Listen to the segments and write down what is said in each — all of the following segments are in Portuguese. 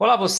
Olá, você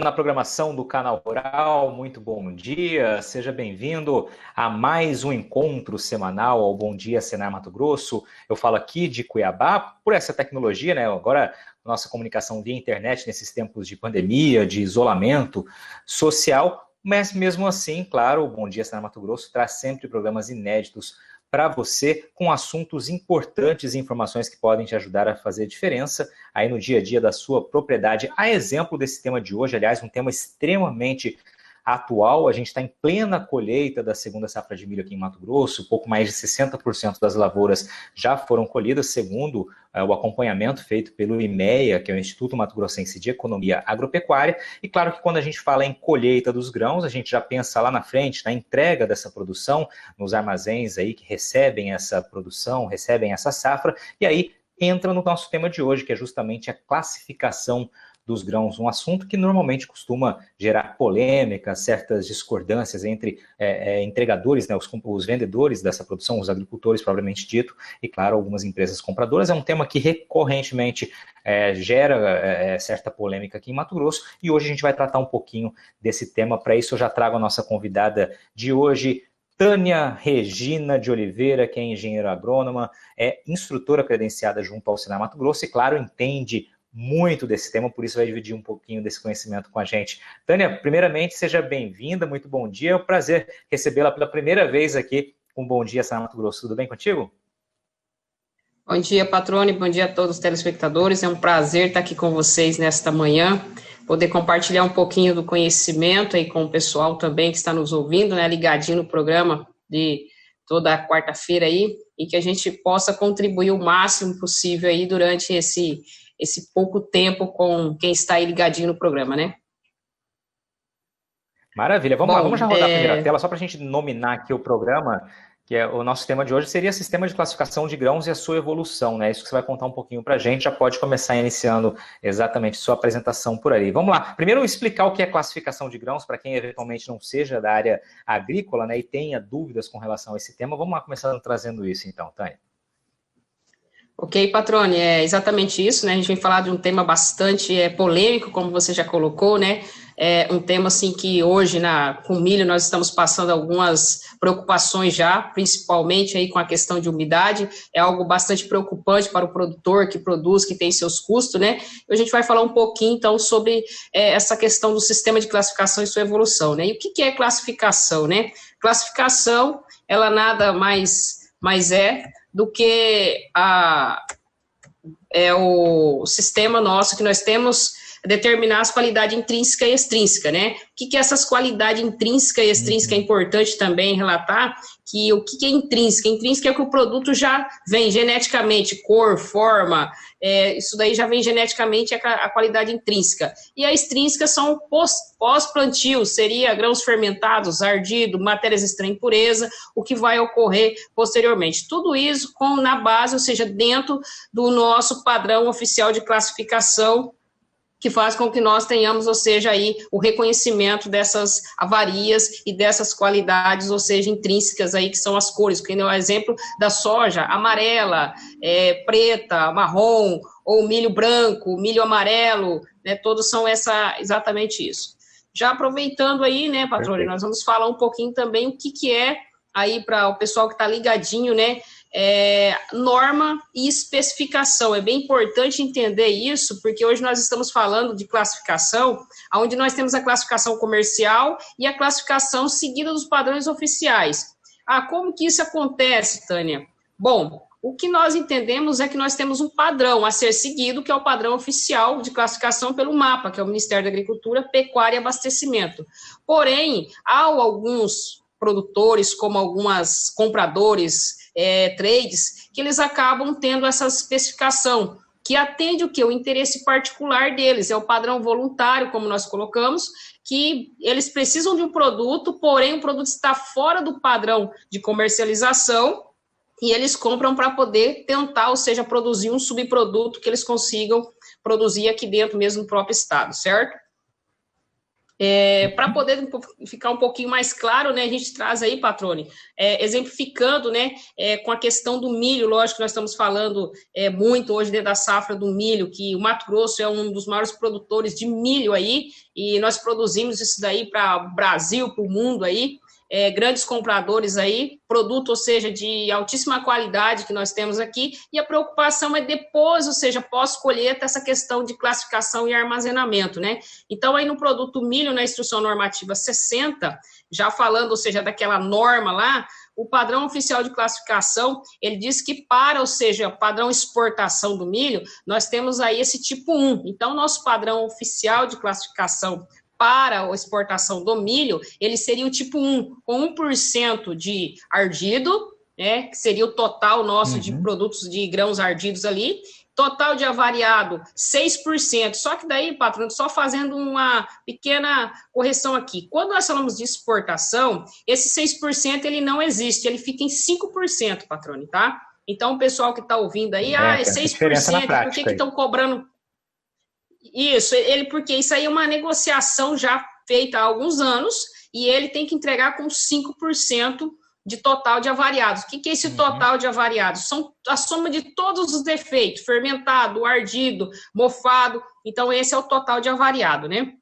na programação do Canal Rural, muito bom dia, seja bem-vindo a mais um encontro semanal ao Bom Dia Senar Mato Grosso. Eu falo aqui de Cuiabá, por essa tecnologia, né? Agora, nossa comunicação via internet nesses tempos de pandemia, de isolamento social, mas mesmo assim, claro, o Bom Dia Senar Mato Grosso traz sempre programas inéditos para você, com assuntos importantes e informações que podem te ajudar a fazer diferença aí no dia a dia da sua propriedade. A exemplo desse tema de hoje, aliás, um tema extremamente atual, a gente está em plena colheita da segunda safra de milho aqui em Mato Grosso, pouco mais de 60% das lavouras já foram colhidas, segundo o acompanhamento feito pelo IMEA, que é o Instituto Mato Grossense de Economia Agropecuária, e claro que quando a gente fala em colheita dos grãos, a gente já pensa lá na frente, na entrega dessa produção, nos armazéns aí que recebem essa produção, recebem essa safra, e aí entra no nosso tema de hoje, que é justamente a classificação dos grãos, um assunto que normalmente costuma gerar polêmica, certas discordâncias entre entregadores, né, os vendedores dessa produção, os agricultores propriamente dito, e claro, algumas empresas compradoras. É um tema que recorrentemente gera certa polêmica aqui em Mato Grosso, e hoje a gente vai tratar um pouquinho desse tema. Para isso eu já trago a nossa convidada de hoje, Tânia Regina de Oliveira, que é engenheira agrônoma, é instrutora credenciada junto ao Senar Mato Grosso e, claro, entende muito desse tema, por isso vai dividir um pouquinho desse conhecimento com a gente. Tânia, primeiramente, seja bem-vinda, muito bom dia, é um prazer recebê-la pela primeira vez aqui com Bom Dia Senar Mato Grosso. Tudo bem contigo? Bom dia, Patrone, bom dia a todos os telespectadores, é um prazer estar aqui com vocês nesta manhã, poder compartilhar um pouquinho do conhecimento aí com o pessoal também que está nos ouvindo, né, ligadinho no programa de toda quarta-feira aí, e que a gente possa contribuir o máximo possível aí durante esse pouco tempo com quem está aí ligadinho no programa, né? Maravilha, vamos lá, vamos já rodar a primeira tela, só para a gente nominar aqui o programa, que é o nosso tema de hoje, seria Sistema de Classificação de Grãos e a sua evolução, né? Isso que você vai contar um pouquinho para a gente, já pode começar iniciando exatamente sua apresentação por aí. Vamos lá, primeiro explicar o que é classificação de grãos, para quem eventualmente não seja da área agrícola, né, e tenha dúvidas com relação a esse tema. Vamos lá, começando trazendo isso então, Tânia. Ok, Patrone, é exatamente isso, né? A gente vem falar de um tema bastante polêmico, como você já colocou, né? É um tema, assim, que hoje, com milho, nós estamos passando algumas preocupações já, principalmente aí com a questão de umidade, é algo bastante preocupante para o produtor que produz, que tem seus custos, né? E a gente vai falar um pouquinho, então, sobre essa questão do sistema de classificação e sua evolução, né? E o que é classificação, né? Classificação, ela nada mais é do que o sistema nosso que nós temos determinar as qualidades intrínseca e extrínseca, né? O que é essas qualidades intrínseca e extrínseca? É importante também relatar que o que é intrínseca? Intrínseca é que o produto já vem geneticamente, cor, forma, isso daí já vem geneticamente a qualidade intrínseca. E a extrínseca são pós-plantio, seria grãos fermentados, ardido, matérias extra impureza, o que vai ocorrer posteriormente. Tudo isso na base, ou seja, dentro do nosso padrão oficial de classificação, que faz com que nós tenhamos, ou seja, aí o reconhecimento dessas avarias e dessas qualidades, ou seja, intrínsecas aí, que são as cores, porque no exemplo da soja, amarela, preta, marrom, ou milho branco, milho amarelo, né, todos são exatamente isso. Já aproveitando aí, né, patrônio, nós vamos falar um pouquinho também o que é, aí para o pessoal que está ligadinho, né, norma e especificação. É bem importante entender isso, porque hoje nós estamos falando de classificação, onde nós temos a classificação comercial e a classificação seguida dos padrões oficiais. Como que isso acontece, Tânia? Bom, o que nós entendemos é que nós temos um padrão a ser seguido, que é o padrão oficial de classificação pelo MAPA, que é o Ministério da Agricultura, Pecuária e Abastecimento. Porém, há alguns produtores, como alguns compradores, trades, que eles acabam tendo essa especificação, que atende o quê? O interesse particular deles, é o padrão voluntário, como nós colocamos, que eles precisam de um produto, porém o produto está fora do padrão de comercialização, e eles compram para poder tentar, ou seja, produzir um subproduto que eles consigam produzir aqui dentro mesmo no próprio estado, certo? Para poder ficar um pouquinho mais claro, né, a gente traz aí, Patrone, exemplificando, né, com a questão do milho. Lógico que nós estamos falando muito hoje dentro da safra do milho, que o Mato Grosso é um dos maiores produtores de milho aí, e nós produzimos isso daí para o Brasil, para o mundo aí, grandes compradores aí, produto, ou seja, de altíssima qualidade que nós temos aqui, e a preocupação é depois, ou seja, pós-colheita, essa questão de classificação e armazenamento, né? Então, aí no produto milho, na Instrução Normativa 60, já falando, ou seja, daquela norma lá, o padrão oficial de classificação, ele diz que ou seja, padrão exportação do milho, nós temos aí esse tipo 1. Então, nosso padrão oficial de classificação para a exportação do milho, ele seria o tipo 1, com 1% de ardido, né, que seria o total nosso de produtos de grãos ardidos ali, total de avariado, 6%, só que daí, patrão, só fazendo uma pequena correção aqui, quando nós falamos de exportação, esse 6% ele não existe, ele fica em 5%, patrão, tá? Então, o pessoal que está ouvindo aí, é 6%, por que estão cobrando... Isso, porque isso aí é uma negociação já feita há alguns anos e ele tem que entregar com 5% de total de avariados. O que é esse total de avariados? São a soma de todos os defeitos, fermentado, ardido, mofado, então esse é o total de avariado, né?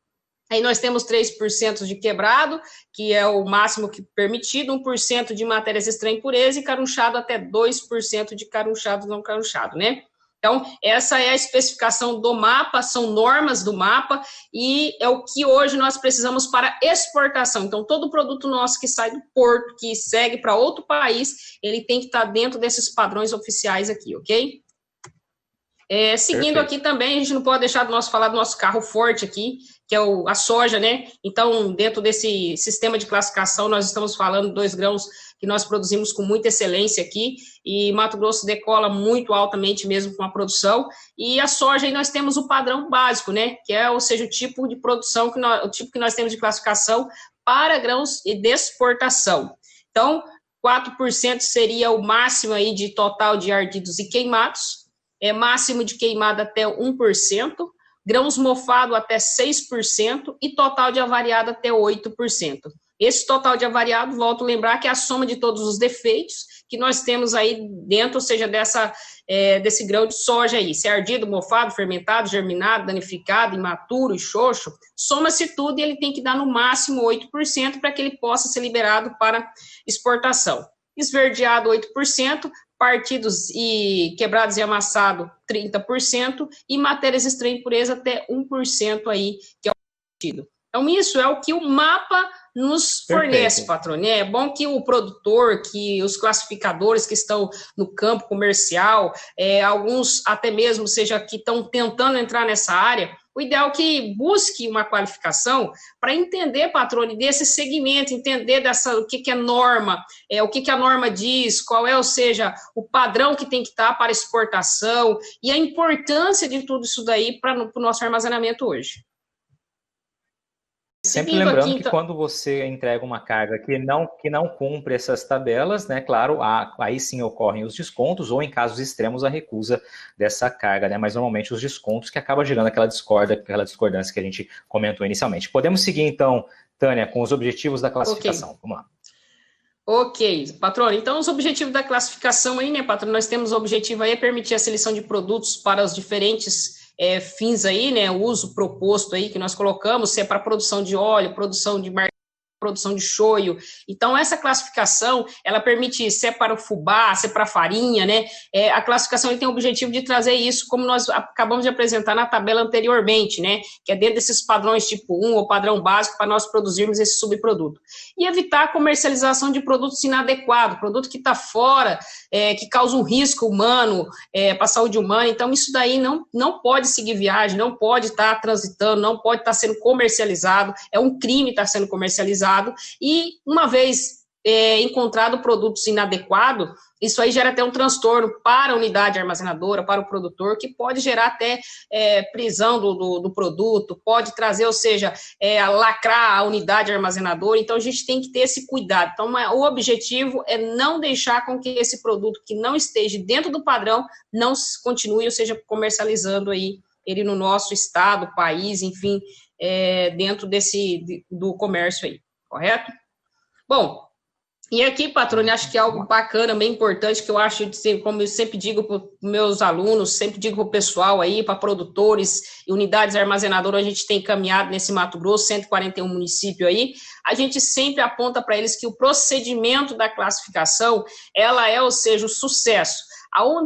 Aí nós temos 3% de quebrado, que é o máximo que permitido, 1% de matérias extra impureza e carunchado até 2% de carunchado não carunchado, né? Então, essa é a especificação do mapa, são normas do mapa, e é o que hoje nós precisamos para exportação. Então, todo produto nosso que sai do porto, que segue para outro país, ele tem que estar dentro desses padrões oficiais aqui, ok? Seguindo aqui também, a gente não pode deixar de falar do nosso carro forte aqui, que é a soja, né? Então, dentro desse sistema de classificação, nós estamos falando de 2 grãos que nós produzimos com muita excelência aqui, e Mato Grosso decola muito altamente mesmo com a produção, e a soja aí nós temos o padrão básico, né? Que ou seja, o tipo de produção, o tipo que nós temos de classificação para grãos de exportação. Então, 4% seria o máximo aí de total de ardidos e queimados, máximo de queimada até 1%, grãos mofado até 6% e total de avariado até 8%. Esse total de avariado, volto a lembrar, que é a soma de todos os defeitos que nós temos aí dentro, ou seja, desse grão de soja aí, se é ardido, mofado, fermentado, germinado, danificado, imaturo, xoxo, soma-se tudo e ele tem que dar no máximo 8% para que ele possa ser liberado para exportação. Esverdeado 8%, partidos e quebrados e amassado 30% e matérias extra impureza até 1% aí, que é o partido. Então, isso é o que o mapa nos fornece, patrão. É bom que o produtor, que os classificadores que estão no campo comercial, alguns até mesmo, seja, que estão tentando entrar nessa área, o ideal é que busque uma qualificação para entender, patrone, desse segmento, entender o que é norma, o que a norma diz, qual é, ou seja, o padrão que tem que estar para exportação e a importância de tudo isso daí para o nosso armazenamento hoje. Sempre lembrando que quando você entrega uma carga que não cumpre essas tabelas, né, claro, aí sim ocorrem os descontos, ou em casos extremos a recusa dessa carga, né, mas normalmente os descontos que acaba gerando aquela discordância que a gente comentou inicialmente. Podemos seguir então, Tânia, com os objetivos da classificação. Okay. Vamos lá. Ok, patrão, então os objetivos da classificação aí, né, patrão, nós temos o objetivo aí permitir a seleção de produtos para os diferentes fins aí, né, o uso proposto aí que nós colocamos, se é para produção de óleo, produção de produção de shoyu. Então, essa classificação, ela permite, se é para o fubá, se é para farinha, né? A classificação ele tem o objetivo de trazer isso, como nós acabamos de apresentar na tabela anteriormente, né? Que é dentro desses padrões tipo 1 ou padrão básico para nós produzirmos esse subproduto. E evitar a comercialização de produtos inadequados, produto que está fora, que causa um risco humano, para a saúde humana. Então, isso daí não pode seguir viagem, não pode estar transitando, não pode estar sendo comercializado, é um crime estar sendo comercializado. E uma vez encontrado produtos inadequados, isso aí gera até um transtorno para a unidade armazenadora, para o produtor, que pode gerar até prisão do produto, pode trazer, ou seja, lacrar a unidade armazenadora. Então, a gente tem que ter esse cuidado. Então, o objetivo é não deixar com que esse produto que não esteja dentro do padrão não continue, ou seja, comercializando aí ele no nosso estado, país, enfim, dentro do comércio aí, correto? Bom, e aqui, patrone, acho que é algo bacana, bem importante, que eu acho, como eu sempre digo para os meus alunos, sempre digo para o pessoal aí, para produtores e unidades armazenadoras, a gente tem caminhado nesse Mato Grosso, 141 municípios aí, a gente sempre aponta para eles que o procedimento da classificação, ela é, ou seja, o sucesso.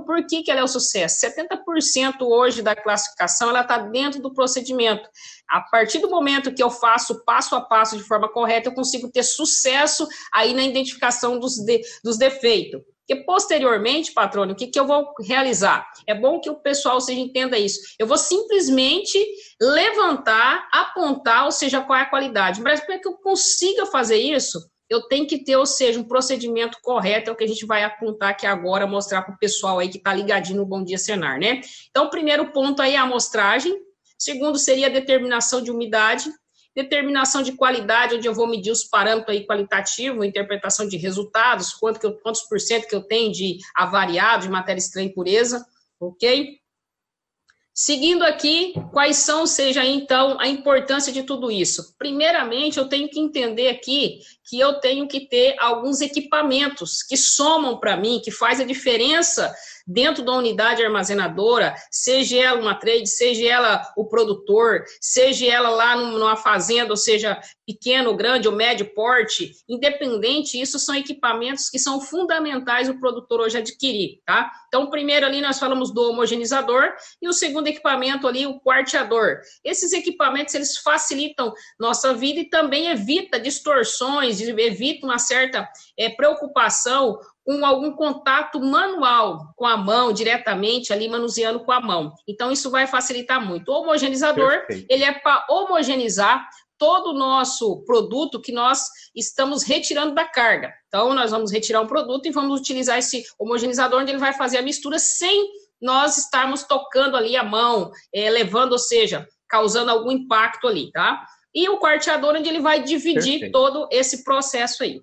Por que ela é o sucesso? 70% hoje da classificação, ela está dentro do procedimento. A partir do momento que eu faço passo a passo de forma correta, eu consigo ter sucesso aí na identificação dos defeitos. Porque posteriormente, patrônio, o que eu vou realizar? É bom que o pessoal entenda isso. Eu vou simplesmente levantar, apontar, ou seja, qual é a qualidade. Mas para que eu consiga fazer isso, eu tenho que ter, ou seja, um procedimento correto, é o que a gente vai apontar aqui agora, mostrar para o pessoal aí que está ligadinho no Bom Dia Senar, né? Então, o primeiro ponto aí é a amostragem, segundo seria a determinação de umidade, determinação de qualidade, onde eu vou medir os parâmetros aí qualitativos, interpretação de resultados, quantos por cento que eu tenho de avariado, de matéria estranha e impureza, ok? Seguindo aqui, quais são, seja então, a importância de tudo isso? Primeiramente, eu tenho que entender aqui que eu tenho que ter alguns equipamentos que somam para mim, que faz a diferença dentro da unidade armazenadora, seja ela uma trade, seja ela o produtor, seja ela lá numa fazenda, ou seja, pequeno, grande ou médio porte, independente, isso são equipamentos que são fundamentais o produtor hoje adquirir, tá? Então, primeiro ali nós falamos do homogeneizador e o segundo equipamento ali, o quarteador. Esses equipamentos, eles facilitam nossa vida e também evita distorções, evita uma certa preocupação com algum contato manual com a mão, diretamente ali manuseando com a mão. Então, isso vai facilitar muito. O homogeneizador, Perfeito. Ele é para homogeneizar todo o nosso produto que nós estamos retirando da carga. Então, nós vamos retirar um produto e vamos utilizar esse homogeneizador, onde ele vai fazer a mistura sem nós estarmos tocando ali a mão, levando, ou seja, causando algum impacto ali, tá? E o quarteador, onde ele vai dividir Perfeito. Todo esse processo aí.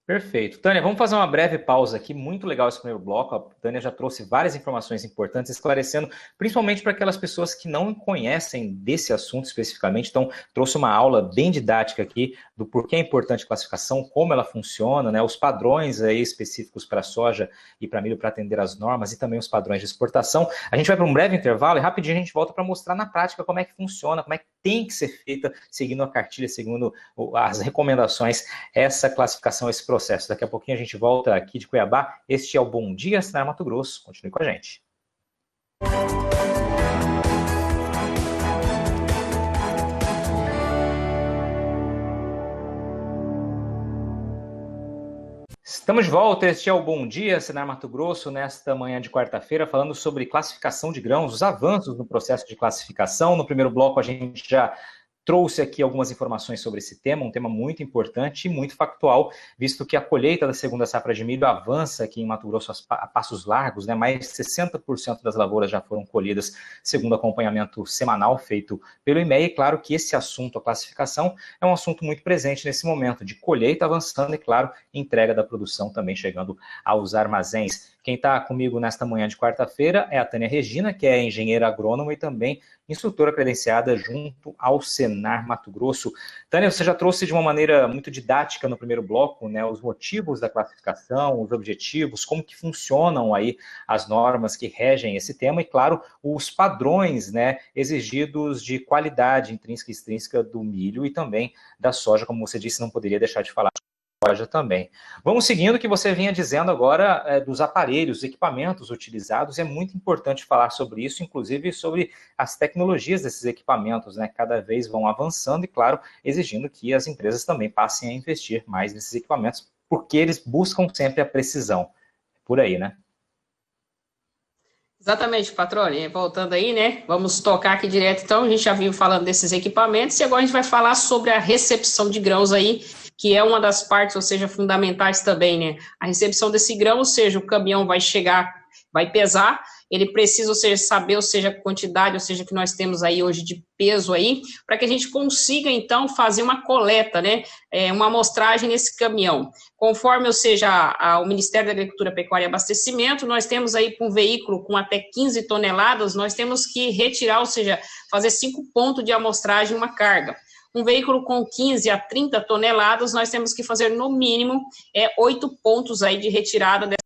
Perfeito. Tânia, vamos fazer uma breve pausa aqui. Muito legal esse primeiro bloco. A Tânia já trouxe várias informações importantes, esclarecendo, principalmente para aquelas pessoas que não conhecem desse assunto especificamente. Então, trouxe uma aula bem didática aqui do porquê é importante a classificação, como ela funciona, né, os padrões aí específicos para soja e para milho para atender às normas e também os padrões de exportação. A gente vai para um breve intervalo e rapidinho a gente volta para mostrar na prática como é que funciona, como é que tem que ser feita, seguindo a cartilha, seguindo as recomendações, essa classificação, esse processo. Daqui a pouquinho a gente volta aqui de Cuiabá. Este é o Bom Dia Senar Mato Grosso. Continue com a gente. Estamos de volta, este é o Bom Dia Senar Mato Grosso, nesta manhã de quarta-feira, falando sobre classificação de grãos, os avanços no processo de classificação. No primeiro bloco a gente já trouxe aqui algumas informações sobre esse tema, um tema muito importante e muito factual, visto que a colheita da segunda safra de milho avança aqui em Mato Grosso a passos largos, né? Mais de 60% das lavouras já foram colhidas, segundo acompanhamento semanal feito pelo IMEA, e claro que esse assunto, a classificação, é um assunto muito presente nesse momento, de colheita avançando e, claro, entrega da produção também chegando aos armazéns. Quem está comigo nesta manhã de quarta-feira é a Tânia Regina, que é engenheira agrônoma e também instrutora credenciada junto ao Senar Mato Grosso. Tânia, você já trouxe de uma maneira muito didática no primeiro bloco, né, os motivos da classificação, os objetivos, como que funcionam aí as normas que regem esse tema e, claro, os padrões, né, exigidos de qualidade intrínseca e extrínseca do milho e também da soja, como você disse, não poderia deixar de falar. Soja também. Vamos seguindo o que você vinha dizendo agora dos aparelhos, equipamentos utilizados. É muito importante falar sobre isso, inclusive sobre as tecnologias desses equipamentos, né? Cada vez vão avançando e, claro, exigindo que as empresas também passem a investir mais nesses equipamentos, porque eles buscam sempre a precisão. Por aí, né? Exatamente, patrone. Voltando aí, né? Vamos tocar aqui direto. Então, a gente já viu falando desses equipamentos e agora a gente vai falar sobre a recepção de grãos aí, que é uma das partes, ou seja, fundamentais também, né? A recepção desse grão, ou seja, o caminhão vai chegar, vai pesar, ele precisa, ou seja, saber, ou seja, a quantidade, ou seja, que nós temos aí hoje de peso aí, para que a gente consiga, então, fazer uma coleta, né, uma amostragem nesse caminhão. Conforme, ou seja, o Ministério da Agricultura, Pecuária e Abastecimento, nós temos aí um veículo com até 15 toneladas, nós temos que retirar, ou seja, fazer 5 pontos de amostragem uma carga. Um veículo com 15 a 30 toneladas, nós temos que fazer no mínimo 8 pontos aí de retirada dessa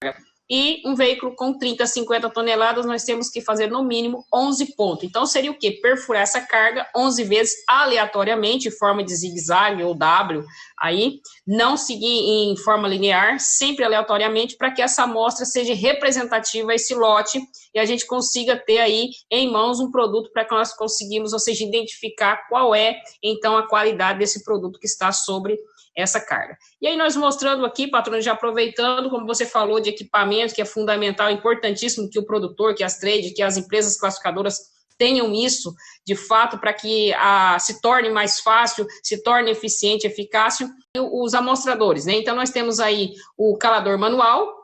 carga. E um veículo com 30 a 50 toneladas, nós temos que fazer no mínimo 11 pontos. Então, seria o quê? Perfurar essa carga 11 vezes aleatoriamente, em forma de zigue-zague ou W, aí, não seguir em forma linear, sempre aleatoriamente, para que essa amostra seja representativa a esse lote e a gente consiga ter aí em mãos um produto para que nós conseguimos, ou seja, identificar qual é, então, a qualidade desse produto que está sobre essa carga. E aí nós mostrando aqui, patrão, já aproveitando, como você falou, de equipamento, que é fundamental, importantíssimo que o produtor, que as trades, que as empresas classificadoras tenham isso, de fato, para que se torne mais fácil, se torne eficiente, eficaz, os amostradores, né? Então, nós temos aí o calador manual,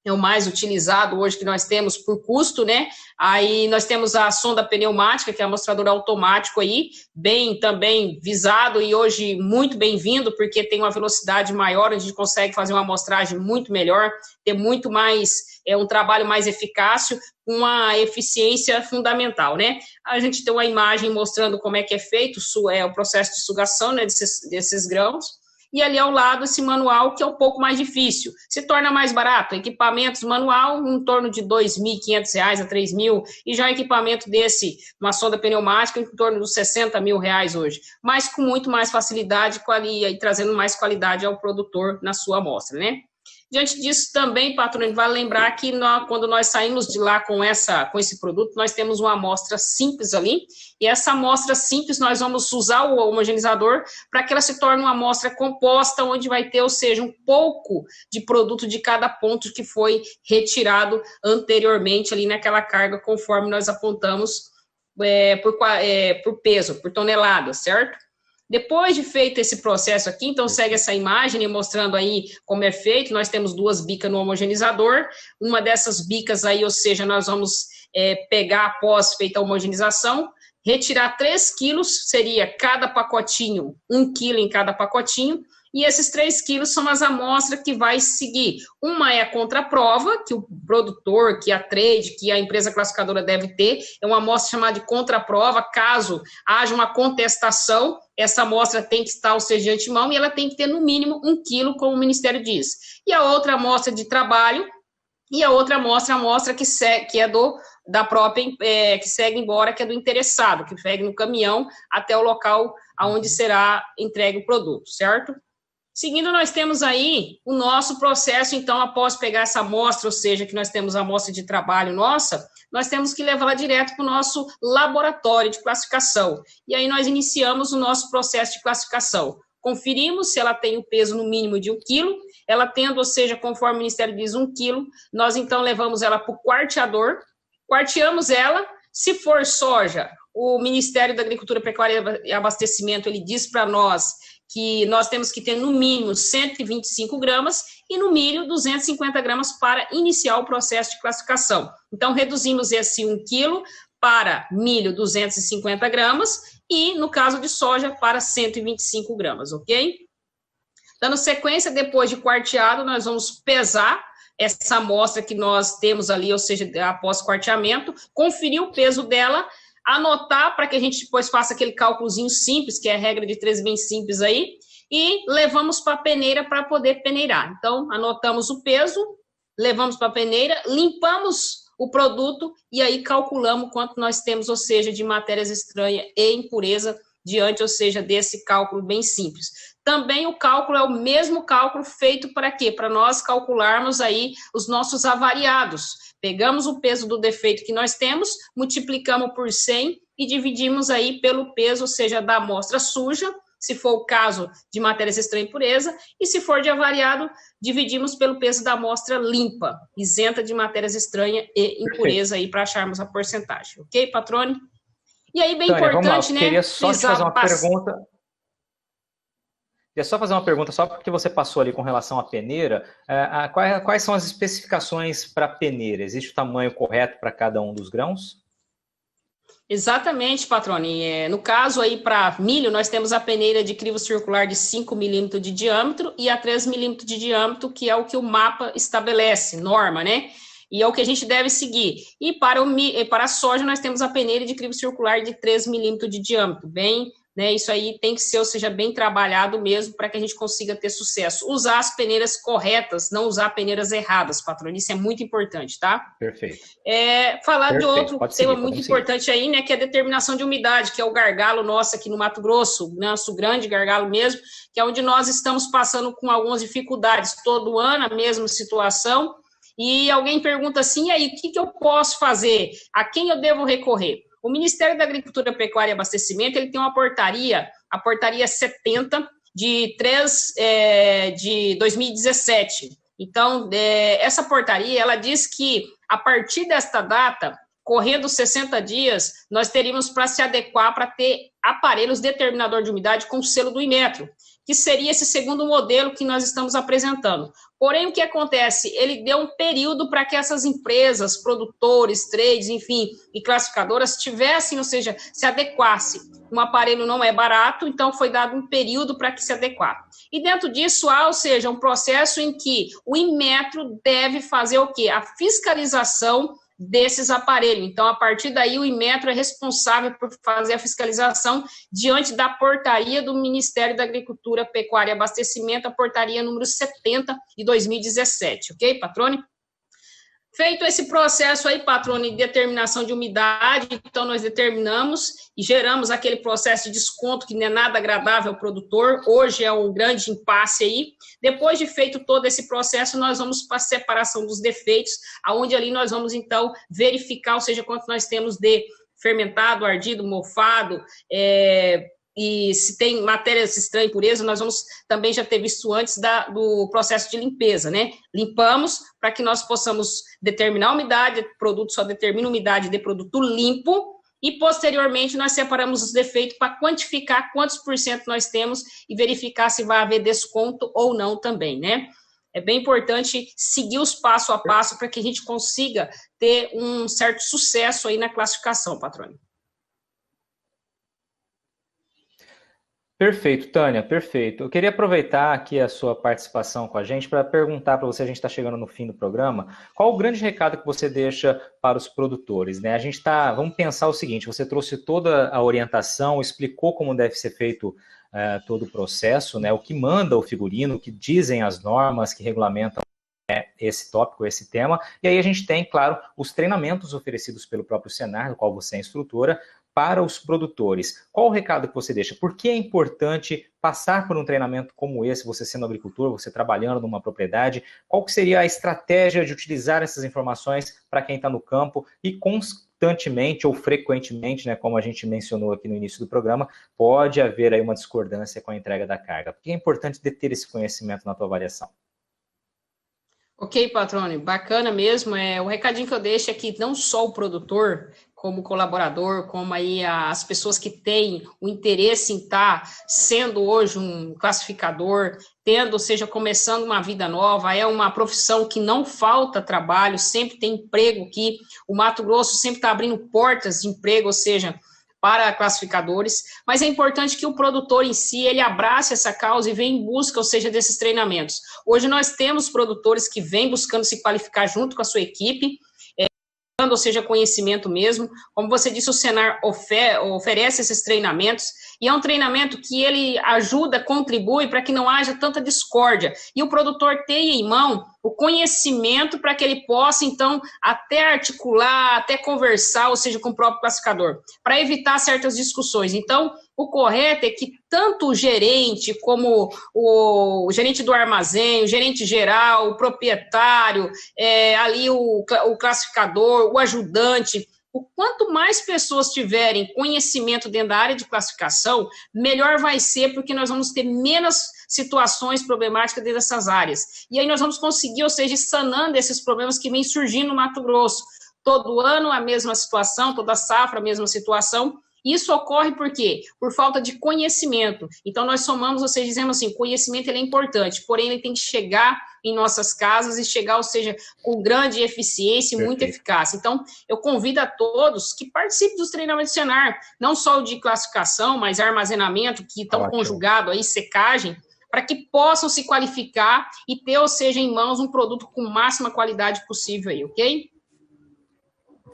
é o mais utilizado hoje que nós temos por custo, né? Aí nós temos a sonda pneumática, que é amostrador automático aí, bem também visado e hoje muito bem-vindo, porque tem uma velocidade maior, a gente consegue fazer uma amostragem muito melhor, ter muito mais, um trabalho mais eficaz, uma eficiência fundamental, né? A gente tem uma imagem mostrando como é que é feito o processo de sugação, né, desses grãos. E ali ao lado esse manual, que é um pouco mais difícil. Se torna mais barato, equipamentos manual em torno de R$ 2.500 a R$ 3.000, e já equipamento desse, uma sonda pneumática, em torno dos R$ 60 mil hoje, mas com muito mais facilidade e trazendo mais qualidade ao produtor na sua amostra, né? Diante disso também, patrão, vale lembrar que quando nós saímos de lá com esse produto, nós temos uma amostra simples ali, e essa amostra simples nós vamos usar o homogeneizador para que ela se torne uma amostra composta, onde vai ter, ou seja, um pouco de produto de cada ponto que foi retirado anteriormente ali naquela carga, conforme nós apontamos por peso, por tonelada, certo? Depois de feito esse processo aqui, então segue essa imagem mostrando aí como é feito. Nós temos 2 bicas no homogeneizador, uma dessas bicas aí, ou seja, nós vamos pegar após feita a homogenização, retirar 3 quilos, seria cada pacotinho, 1 quilo em cada pacotinho, e esses 3 quilos são as amostras que vai seguir. Uma é a contraprova, que o produtor, que a trade, que a empresa classificadora deve ter, é uma amostra chamada de contraprova, caso haja uma contestação, essa amostra tem que estar, ou seja, de antemão, e ela tem que ter no mínimo 1 quilo, como o Ministério diz. E a outra amostra de trabalho, e a outra amostra que é da própria, que segue embora, que é do interessado, que segue no caminhão até o local onde será entregue o produto, certo? Seguindo, nós temos aí o nosso processo, então, após pegar essa amostra, ou seja, que nós temos a amostra de trabalho nossa, nós temos que levá-la direto para o nosso laboratório de classificação. E aí nós iniciamos o nosso processo de classificação. Conferimos se ela tem o peso no mínimo de 1 quilo, ela tendo, ou seja, conforme o Ministério diz, 1 quilo, nós então levamos ela para o quarteador, quarteamos ela, se for soja, o Ministério da Agricultura, Pecuária e Abastecimento, ele diz para nós que nós temos que ter no mínimo 125 gramas e no milho 250 gramas para iniciar o processo de classificação. Então, reduzimos esse 1 quilo para milho 250 gramas e, no caso de soja, para 125 gramas, ok? Dando sequência, depois de quarteado, nós vamos pesar essa amostra que nós temos ali, ou seja, após quarteamento, conferir o peso dela, anotar para que a gente depois faça aquele cálculozinho simples, que é a regra de 3 bem simples aí, e levamos para a peneira para poder peneirar. Então, anotamos o peso, levamos para a peneira, limpamos o produto e aí calculamos quanto nós temos, ou seja, de matérias estranhas e impureza diante, ou seja, desse cálculo bem simples. Também o cálculo é o mesmo cálculo feito para quê? Para nós calcularmos aí os nossos avariados. Pegamos o peso do defeito que nós temos, multiplicamos por 100 e dividimos aí pelo peso, ou seja, da amostra suja, se for o caso de matérias estranhas e impureza, e se for de avariado, dividimos pelo peso da amostra limpa, isenta de matérias estranhas e impureza aí para acharmos a porcentagem. Ok, patrone? E aí, bem Tânia, importante, né? Queria só te fazer uma pergunta. Queria só fazer uma pergunta, só porque você passou ali com relação à peneira. Quais são as especificações para a peneira? Existe o tamanho correto para cada um dos grãos? Exatamente, Patrone. No caso aí, para milho, nós temos a peneira de crivo circular de 5 milímetros de diâmetro e a 3 milímetros de diâmetro, que é o que o mapa estabelece, norma, né? E é o que a gente deve seguir. E para a soja, nós temos a peneira de crivo circular de 3 milímetros de diâmetro, bem, né? Isso aí tem que ser, ou seja, bem trabalhado mesmo para que a gente consiga ter sucesso. Usar as peneiras corretas, não usar peneiras erradas, Patrone. Isso é muito importante, tá? Perfeito. Falar Perfeito. de outro tema muito importante aí, né, que é a determinação de umidade, que é o gargalo nosso aqui no Mato Grosso, nosso grande gargalo mesmo, que é onde nós estamos passando com algumas dificuldades todo ano, a mesma situação, e alguém pergunta assim, e aí, o que eu posso fazer? A quem eu devo recorrer? O Ministério da Agricultura, Pecuária e Abastecimento, ele tem uma portaria, a portaria 70, de 2017. Então, essa portaria, ela diz que, a partir desta data, correndo 60 dias, nós teríamos para se adequar para ter aparelhos determinador de umidade com o selo do Inmetro, que seria esse segundo modelo que nós estamos apresentando. Porém, o que acontece? Ele deu um período para que essas empresas, produtores, trades, enfim, e classificadoras tivessem, ou seja, se adequassem. Um aparelho não é barato, então foi dado um período para que se adequar. E dentro disso há, ou seja, um processo em que o Inmetro deve fazer o quê? A fiscalização desses aparelhos. Então, a partir daí, o Inmetro é responsável por fazer a fiscalização diante da portaria do Ministério da Agricultura, Pecuária e Abastecimento, a portaria número 70 de 2017, ok, Patrone? Feito esse processo aí, Patrone, de determinação de umidade, então nós determinamos e geramos aquele processo de desconto que não é nada agradável ao produtor, hoje é um grande impasse aí. Depois de feito todo esse processo, nós vamos para a separação dos defeitos, aonde ali nós vamos, então, verificar, ou seja, quanto nós temos de fermentado, ardido, mofado, e se tem matérias estranhas, impureza, nós vamos também já ter visto antes do processo de limpeza, né? Limpamos para que nós possamos determinar a umidade, produto só determina a umidade de produto limpo, e posteriormente nós separamos os defeitos para quantificar quantos por cento nós temos e verificar se vai haver desconto ou não também, né? É bem importante seguir os passo a passo para que a gente consiga ter um certo sucesso aí na classificação, Patrone. Perfeito, Tânia, perfeito. Eu queria aproveitar aqui a sua participação com a gente para perguntar para você, a gente está chegando no fim do programa, qual o grande recado que você deixa para os produtores, né? Vamos pensar o seguinte, você trouxe toda a orientação, explicou como deve ser feito todo o processo, né? O que manda o figurino, o que dizem as normas que regulamentam esse tópico, esse tema, e aí a gente tem, claro, os treinamentos oferecidos pelo próprio Senar, do qual você é instrutora, para os produtores. Qual o recado que você deixa? Por que é importante passar por um treinamento como esse, você sendo agricultor, você trabalhando numa propriedade? Qual que seria a estratégia de utilizar essas informações para quem está no campo e constantemente ou frequentemente, né, como a gente mencionou aqui no início do programa, pode haver aí uma discordância com a entrega da carga? Por que é importante ter esse conhecimento na tua avaliação? Ok, Patrone, bacana mesmo. O recadinho que eu deixo é que não só o produtor, como colaborador, como aí as pessoas que têm o interesse em estar sendo hoje um classificador, tendo, ou seja, começando uma vida nova, é uma profissão que não falta trabalho, sempre tem emprego aqui, o Mato Grosso sempre está abrindo portas de emprego, ou seja, para classificadores, mas é importante que o produtor em si, ele abrace essa causa e venha em busca, ou seja, desses treinamentos. Hoje nós temos produtores que vêm buscando se qualificar junto com a sua equipe, ou seja, conhecimento mesmo. Como você disse, o Senar oferece esses treinamentos, e é um treinamento que ele ajuda, contribui para que não haja tanta discórdia, e o produtor tenha em mão o conhecimento para que ele possa, então, até articular, até conversar, ou seja, com o próprio classificador, para evitar certas discussões. Então, o correto é que tanto o gerente, como o gerente do armazém, o gerente geral, o proprietário, ali o classificador, o ajudante, o quanto mais pessoas tiverem conhecimento dentro da área de classificação, melhor vai ser, porque nós vamos ter menos situações problemáticas dentro dessas áreas. E aí nós vamos conseguir, ou seja, sanando esses problemas que vêm surgindo no Mato Grosso. Todo ano a mesma situação, toda safra a mesma situação, Isso ocorre por quê? Por falta de conhecimento. Então, nós somamos, ou seja, dizemos assim, conhecimento ele é importante, porém ele tem que chegar em nossas casas e chegar, ou seja, com grande eficiência e muita eficácia. Então, eu convido a todos que participem dos treinamentos do Senar, não só o de classificação, mas armazenamento, que estão conjugados aí, secagem, para que possam se qualificar e ter, ou seja, em mãos um produto com máxima qualidade possível aí, ok?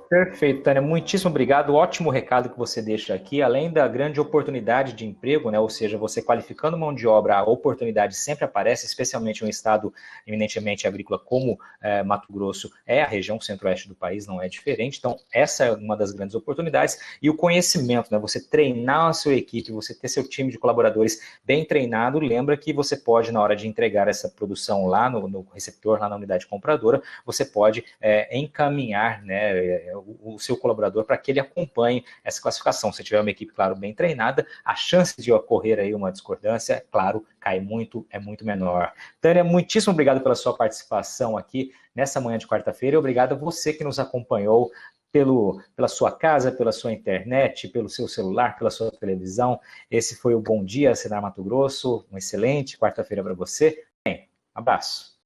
Perfeito, Tânia, muitíssimo obrigado. Ótimo recado que você deixa aqui. Além da grande oportunidade de emprego, né, ou seja, você qualificando mão de obra, a oportunidade sempre aparece, especialmente em um estado eminentemente agrícola como Mato Grosso, é a região centro-oeste do país, não é diferente. Então, essa é uma das grandes oportunidades. E o conhecimento, né, você treinar a sua equipe, você ter seu time de colaboradores bem treinado, lembra que você pode, na hora de entregar essa produção lá no receptor, lá na unidade compradora, você pode encaminhar, né, o seu colaborador para que ele acompanhe essa classificação. Se tiver uma equipe, claro, bem treinada, a chance de ocorrer aí uma discordância, claro, cai muito, é muito menor. Tânia, muitíssimo obrigado pela sua participação aqui nessa manhã de quarta-feira e obrigado a você que nos acompanhou pela sua casa, pela sua internet, pelo seu celular, pela sua televisão. Esse foi o Bom Dia, Senar Mato Grosso. Uma excelente quarta-feira para você. Bem, abraço.